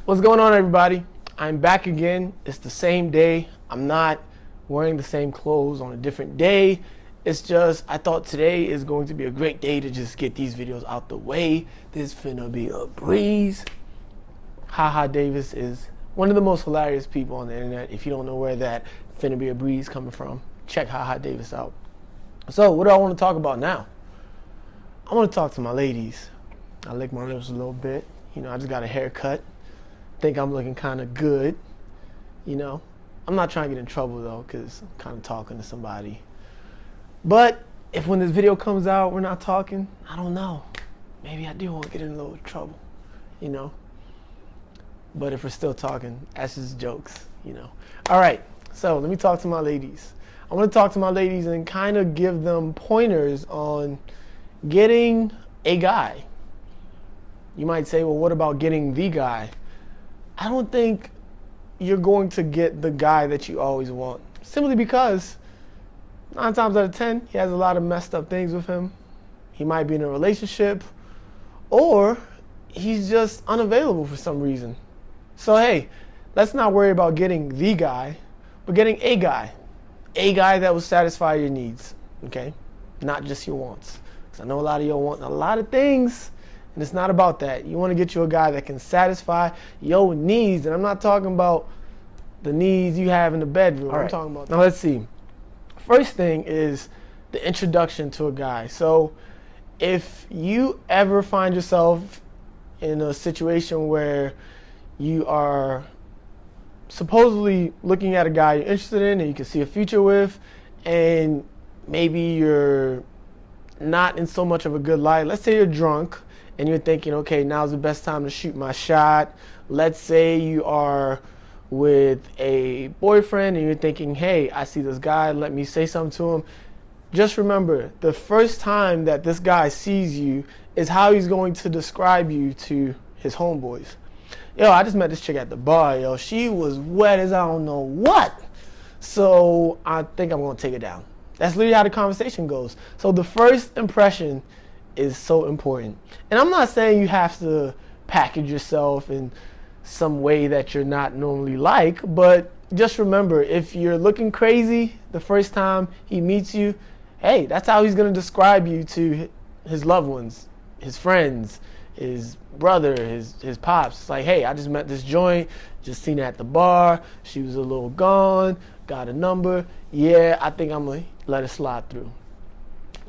What's going on, everybody? I'm back again. It's the same day. I'm not wearing the same clothes on a different day. It's just I thought today is going to be a great day to just get these videos out the way. This finna be a breeze. Haha Davis is one of the most hilarious people on the internet. If you don't know where that finna be a breeze coming from, check Haha Davis out. So what do I want to talk about now? I want to talk to my ladies. I lick my lips a little bit. You know, I just got a haircut. Think I'm looking kind of good. You know, I'm not trying to get in trouble though, because I'm kind of talking to somebody. But if when this video comes out, we're not talking, I don't know. Maybe I do want to get in a little trouble, you know. But if we're still talking, that's just jokes, you know. All right, so let me talk to my ladies. I want to talk to my ladies and kind of give them pointers on getting a guy. You might say, well, what about getting the guy? I don't think you're going to get the guy that you always want. Simply because 9 times out of 10, he has a lot of messed up things with him. He might be in a relationship, or he's just unavailable for some reason. So hey, let's not worry about getting the guy, but getting a guy. A guy that will satisfy your needs, okay? Not just your wants. Because I know a lot of y'all want a lot of things, and it's not about that. You want to get you a guy that can satisfy your needs, and I'm not talking about the needs you have in the bedroom. All right. I'm talking about. Now let's see. First thing is the introduction to a guy. So if you ever find yourself in a situation where you are supposedly looking at a guy you're interested in and you can see a future with, and maybe you're not in so much of a good light. Let's say you're drunk and you're thinking, okay, now's the best time to shoot my shot. Let's say you are with a boyfriend and you're thinking, hey, I see this guy, let me say something to him. Just remember, the first time that this guy sees you is how he's going to describe you to his homeboys. Yo, I just met this chick at the bar, yo. She was wet as I don't know what. So I think I'm gonna take it down. That's literally how the conversation goes. So the first impression is so important. And I'm not saying you have to package yourself in some way that you're not normally like, but just remember, if you're looking crazy the first time he meets you, hey, that's how he's gonna describe you to his loved ones, his friends, his brother, his pops. It's like, hey, I just met this joint, just seen her at the bar, she was a little gone, got a number, yeah, I think I'm gonna let it slide through.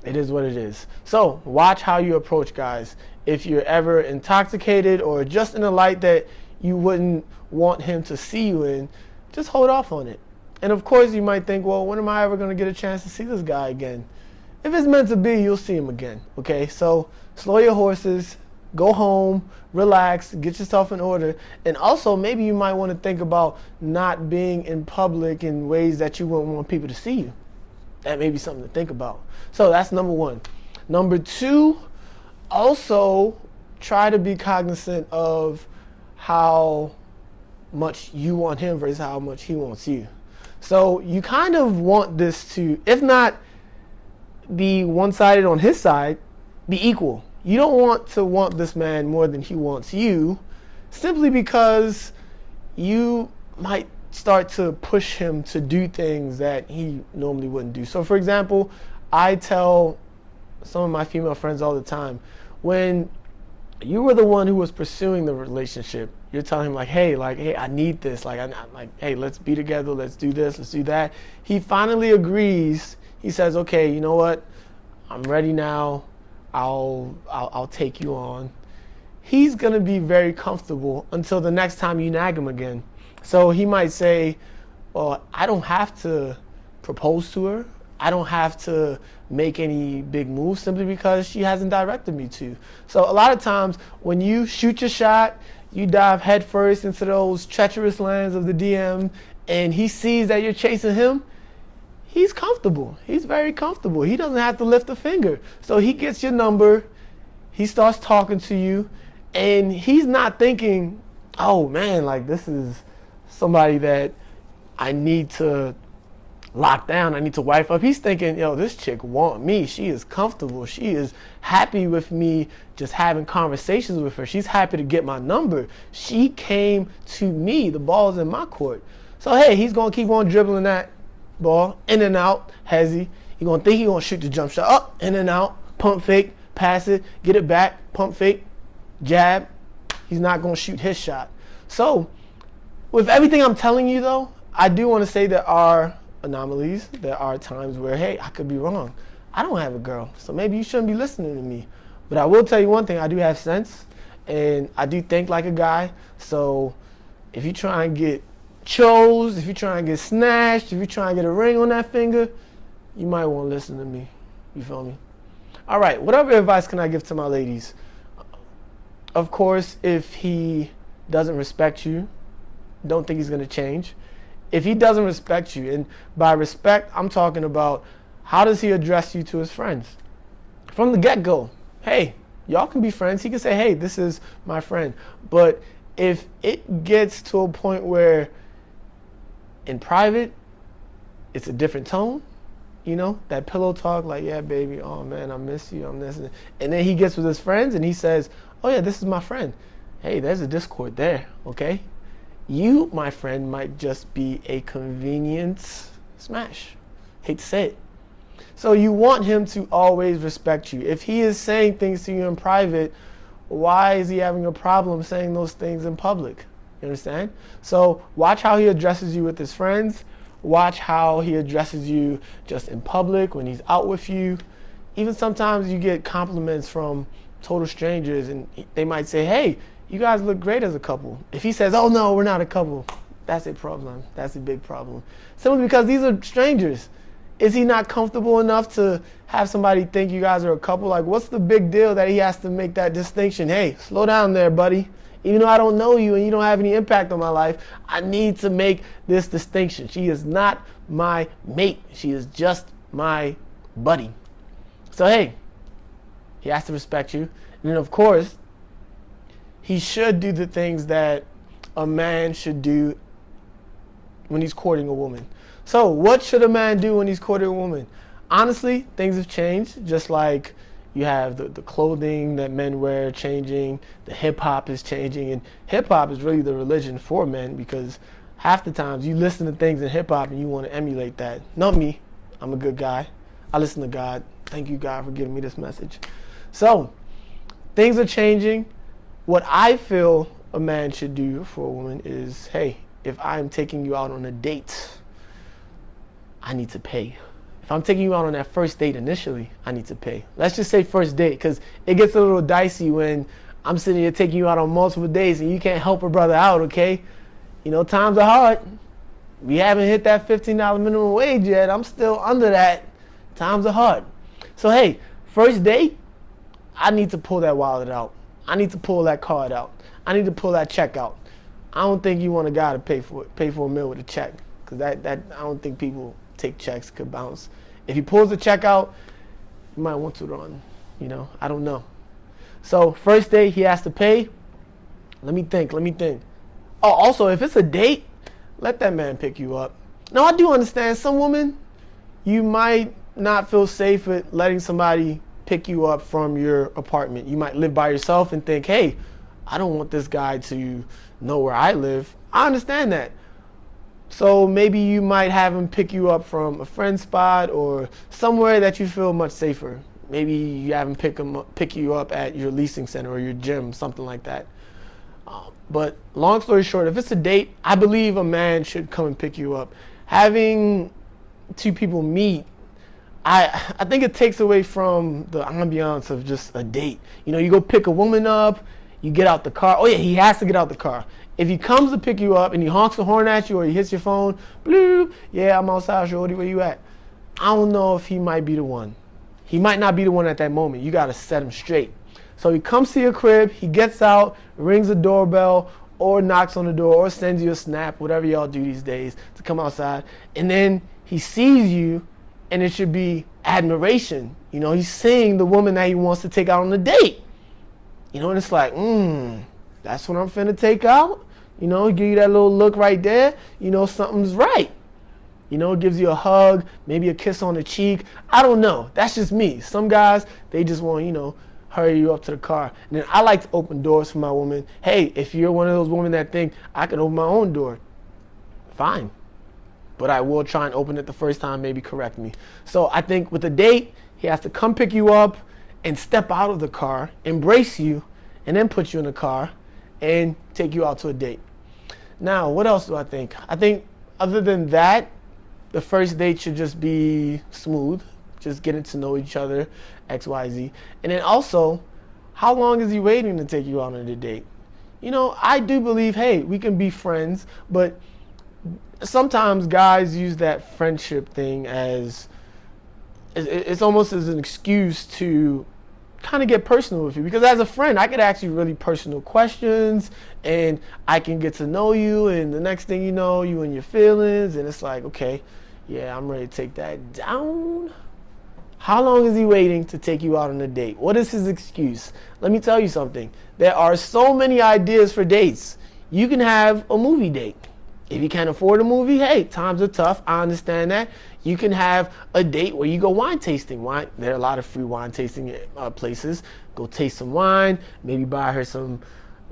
It is what it is. So watch how you approach guys. If you're ever intoxicated or just in a light that you wouldn't want him to see you in, just hold off on it. And of course you might think, well, when am I ever gonna get a chance to see this guy again? If it's meant to be, you'll see him again, okay? So slow your horses, go home, relax, get yourself in order. And also maybe you might want to think about not being in public in ways that you wouldn't want people to see you. That may be something to think about. So that's number one. Number two, also try to be cognizant of how much you want him versus how much he wants you. So you kind of want this to, if not be one-sided on his side, be equal. You don't want to want this man more than he wants you, simply because you might start to push him to do things that he normally wouldn't do. So for example, I tell some of my female friends all the time, when you were the one who was pursuing the relationship, you're telling him like, hey, I need this. Hey, let's be together. Let's do this. Let's do that. He finally agrees. He says, okay, you know what? I'm ready now. I'll take you on. He's gonna be very comfortable until the next time you nag him again. So he might say, well, I don't have to propose to her. I don't have to make any big moves simply because she hasn't directed me to. So a lot of times when you shoot your shot, you dive headfirst into those treacherous lands of the DM, and he sees that you're chasing him, he's comfortable. He's very comfortable. He doesn't have to lift a finger. So he gets your number, he starts talking to you, and he's not thinking, oh man, like this is somebody that I need to locked down. I need to wife up. He's thinking, yo, this chick want me. She is comfortable. She is happy with me just having conversations with her. She's happy to get my number. She came to me. The ball's in my court. So, hey, he's going to keep on dribbling that ball in and out. He's going to think he's going to shoot the jump shot. Up, in and out, pump fake, pass it, get it back, pump fake, jab. He's not going to shoot his shot. So, with everything I'm telling you, though, I do want to say there are anomalies. There are times where, hey, I could be wrong. I don't have a girl, so maybe you shouldn't be listening to me. But I will tell you one thing. I do have sense, and I do think like a guy. So if you try and get chose, if you try and get snatched, if you try and get a ring on that finger, you might want to listen to me. You feel me? All right, whatever advice can I give to my ladies? Of course, if he doesn't respect you, don't think he's going to change. If he doesn't respect you, and by respect, I'm talking about how does he address you to his friends? From the get-go, hey, y'all can be friends. He can say, hey, this is my friend. But if it gets to a point where in private, it's a different tone, you know, that pillow talk, like, yeah, baby, oh, man, I miss you, I'm this. And then he gets with his friends and he says, oh, yeah, this is my friend. Hey, there's a discord there, okay? You, my friend, might just be a convenience smash. Hate to say it. So you want him to always respect you. If he is saying things to you in private, why is he having a problem saying those things in public? You understand? So watch how he addresses you with his friends. Watch how he addresses you just in public when he's out with you. Even sometimes you get compliments from total strangers and they might say, hey, you guys look great as a couple. If he says, oh no, we're not a couple, that's a problem. That's a big problem. Simply because these are strangers. Is he not comfortable enough to have somebody think you guys are a couple? Like, what's the big deal that he has to make that distinction? Hey, slow down there, buddy. Even though I don't know you and you don't have any impact on my life, I need to make this distinction. She is not my mate. She is just my buddy. So, hey, he has to respect you. And then, of course, he should do the things that a man should do when he's courting a woman. So what should a man do when he's courting a woman? Honestly, things have changed. Just like you have the clothing that men wear changing, the hip-hop is changing. And hip-hop is really the religion for men because half the times you listen to things in hip-hop and you want to emulate that. Not me. I'm a good guy. I listen to God. Thank you, God, for giving me this message. So things are changing. What I feel a man should do for a woman is, hey, if I'm taking you out on a date, I need to pay. If I'm taking you out on that first date initially, I need to pay. Let's just say first date, because it gets a little dicey when I'm sitting here taking you out on multiple dates and you can't help a brother out, okay? You know, times are hard. We haven't hit that $15 minimum wage yet. I'm still under that. Times are hard. So, hey, first date, I need to pull that wallet out. I need to pull that card out. I need to pull that check out. I don't think you want a guy to pay for a meal with a check, because that I don't think people take checks could bounce. If he pulls the check out, you might want to run. You know, I don't know. So first date, he has to pay. Let me think. Oh, also, if it's a date, let that man pick you up. Now, I do understand some women, you might not feel safe with letting somebody pick you up from your apartment. You might live by yourself and think, hey, I don't want this guy to know where I live. I understand that. So maybe you might have him pick you up from a friend's spot or somewhere that you feel much safer. Maybe you have him pick you up at your leasing center or your gym, something like that. But long story short, if it's a date, I believe a man should come and pick you up. Having two people meet, I think it takes away from the ambiance of just a date. You know, you go pick a woman up, you get out the car. Oh yeah, he has to get out the car. If he comes to pick you up and he honks the horn at you or he hits your phone, bloop, yeah, I'm outside, shorty, where you at? I don't know if he might be the one. He might not be the one at that moment. You got to set him straight. So he comes to your crib, he gets out, rings the doorbell, or knocks on the door, or sends you a snap, whatever y'all do these days, to come outside. And then he sees you, and it should be admiration. You know, he's seeing the woman that he wants to take out on a date. You know, and it's like, that's what I'm finna take out. You know, give you that little look right there. You know, something's right. You know, gives you a hug, maybe a kiss on the cheek. I don't know. That's just me. Some guys, they just want, you know, hurry you up to the car. And then I like to open doors for my woman. Hey, if you're one of those women that think I can open my own door, fine. But I will try and open it the first time, maybe correct me. So I think with a date, he has to come pick you up and step out of the car, embrace you, and then put you in the car and take you out to a date. Now, what else do I think? I think other than that, the first date should just be smooth, just getting to know each other, X, Y, Z. And then also, how long is he waiting to take you out on a date? You know, I do believe, hey, we can be friends, but sometimes guys use that friendship thing as, it's almost as an excuse to kind of get personal with you, because as a friend I could ask you really personal questions and I can get to know you, and the next thing you know, you and your feelings, and it's like, okay, yeah, I'm ready to take that down. How long is he waiting to take you out on a date? What is his excuse? Let me tell you something. There are so many ideas for dates. You can have a movie date. If you can't afford a movie, hey, times are tough. I understand that. You can have a date where you go wine tasting. There are a lot of free wine tasting places. Go taste some wine. Maybe buy her some,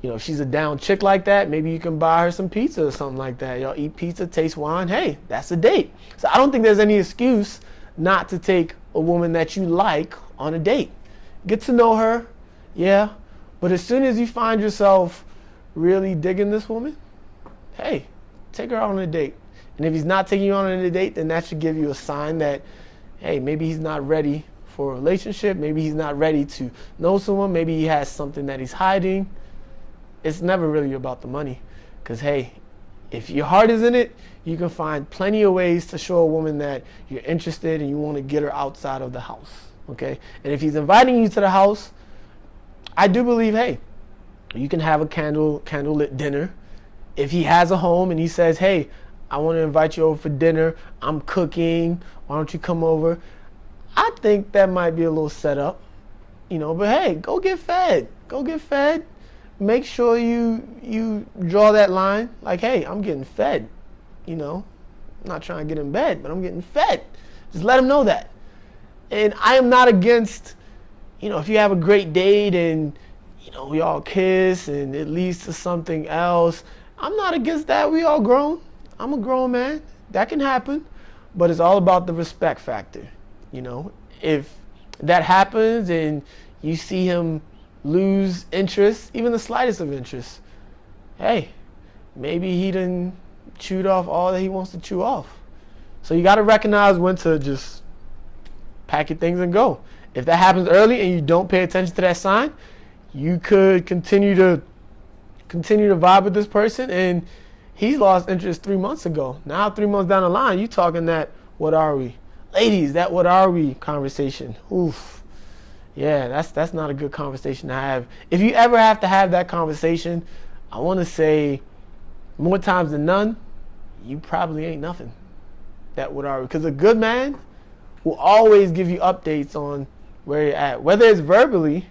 you know, if she's a down chick like that, maybe you can buy her some pizza or something like that. Y'all eat pizza, taste wine. Hey, that's a date. So I don't think there's any excuse not to take a woman that you like on a date. Get to know her, yeah. But as soon as you find yourself really digging this woman, hey, take her out on a date. And if he's not taking you on a date, then that should give you a sign that, hey, maybe he's not ready for a relationship. Maybe he's not ready to know someone. Maybe he has something that he's hiding. It's never really about the money. Because, hey, if your heart is in it, you can find plenty of ways to show a woman that you're interested and you want to get her outside of the house. Okay? And if he's inviting you to the house, I do believe, hey, you can have a candlelit dinner. If he has a home and he says, hey, I want to invite you over for dinner, I'm cooking, why don't you come over? I think that might be a little setup, you know, but hey, go get fed. Go get fed. Make sure you draw that line like, hey, I'm getting fed, you know. I'm not trying to get in bed, but I'm getting fed. Just let him know that. And I am not against, you know, if you have a great date and, you know, we all kiss and it leads to something else, I'm not against that. We all grown. I'm a grown man. That can happen. But it's all about the respect factor. You know, if that happens and you see him lose interest, even the slightest of interest, hey, maybe he done chewed off all that he wants to chew off. So you got to recognize when to just pack your things and go. If that happens early and you don't pay attention to that sign, you could continue to vibe with this person, and he's lost interest 3 months ago. Now 3 months down the line, you talking that what are we? Ladies, that what are we conversation. Oof. Yeah, that's not a good conversation to have. If you ever have to have that conversation, I want to say more times than none, you probably ain't nothing. That what are we? Because a good man will always give you updates on where you're at, whether it's verbally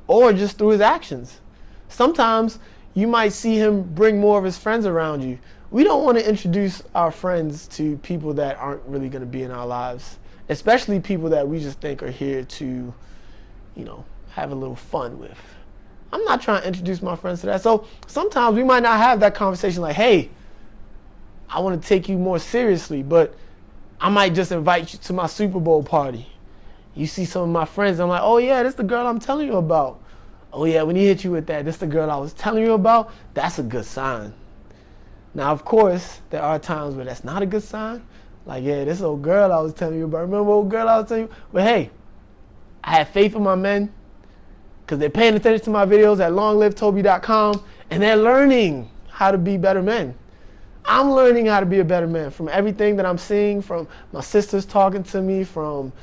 or just through his actions. Sometimes you might see him bring more of his friends around you. We don't want to introduce our friends to people that aren't really going to be in our lives, especially people that we just think are here to, you know, have a little fun with. I'm not trying to introduce my friends to that. So sometimes we might not have that conversation like, hey, I want to take you more seriously, but I might just invite you to my Super Bowl party. You see some of my friends, I'm like, oh yeah, this is the girl I'm telling you about. Oh yeah, when he hit you with that, this is the girl I was telling you about, that's a good sign. Now, of course, there are times where that's not a good sign. Like, yeah, this old girl I was telling you about. Remember old girl I was telling you? But hey, I have faith in my men because they're paying attention to my videos at LongLiveTobe.com, and they're learning how to be better men. I'm learning how to be a better man from everything that I'm seeing, from my sisters talking to me, from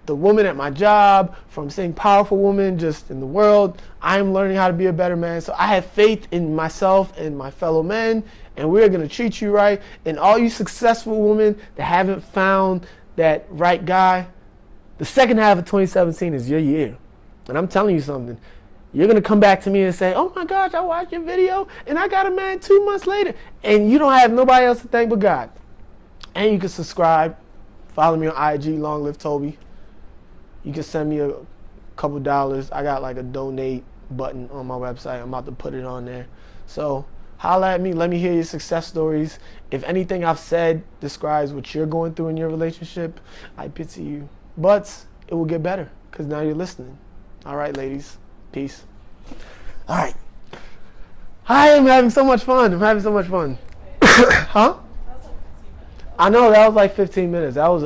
the woman at my job, from seeing powerful women just in the world. I am learning how to be a better man. So I have faith in myself and my fellow men, and we're going to treat you right. And all you successful women that haven't found that right guy, the second half of 2017 is your year. And I'm telling you something. You're going to come back to me and say, oh my gosh, I watched your video and I got a man 2 months later. And you don't have nobody else to thank but God. And you can subscribe. Follow me on IG, LongLiveTobe. You can send me a couple dollars. I got like a donate button on my website. I'm about to put it on there. So holla at me. Let me hear your success stories. If anything I've said describes what you're going through in your relationship, I pity you. But it will get better because now you're listening. All right, ladies. Peace. All right. I am having so much fun. I'm having so much fun. Huh? I know that was like 15 minutes. That was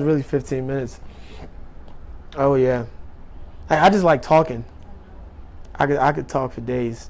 really 15 minutes. Oh yeah. I just like talking. I could talk for days.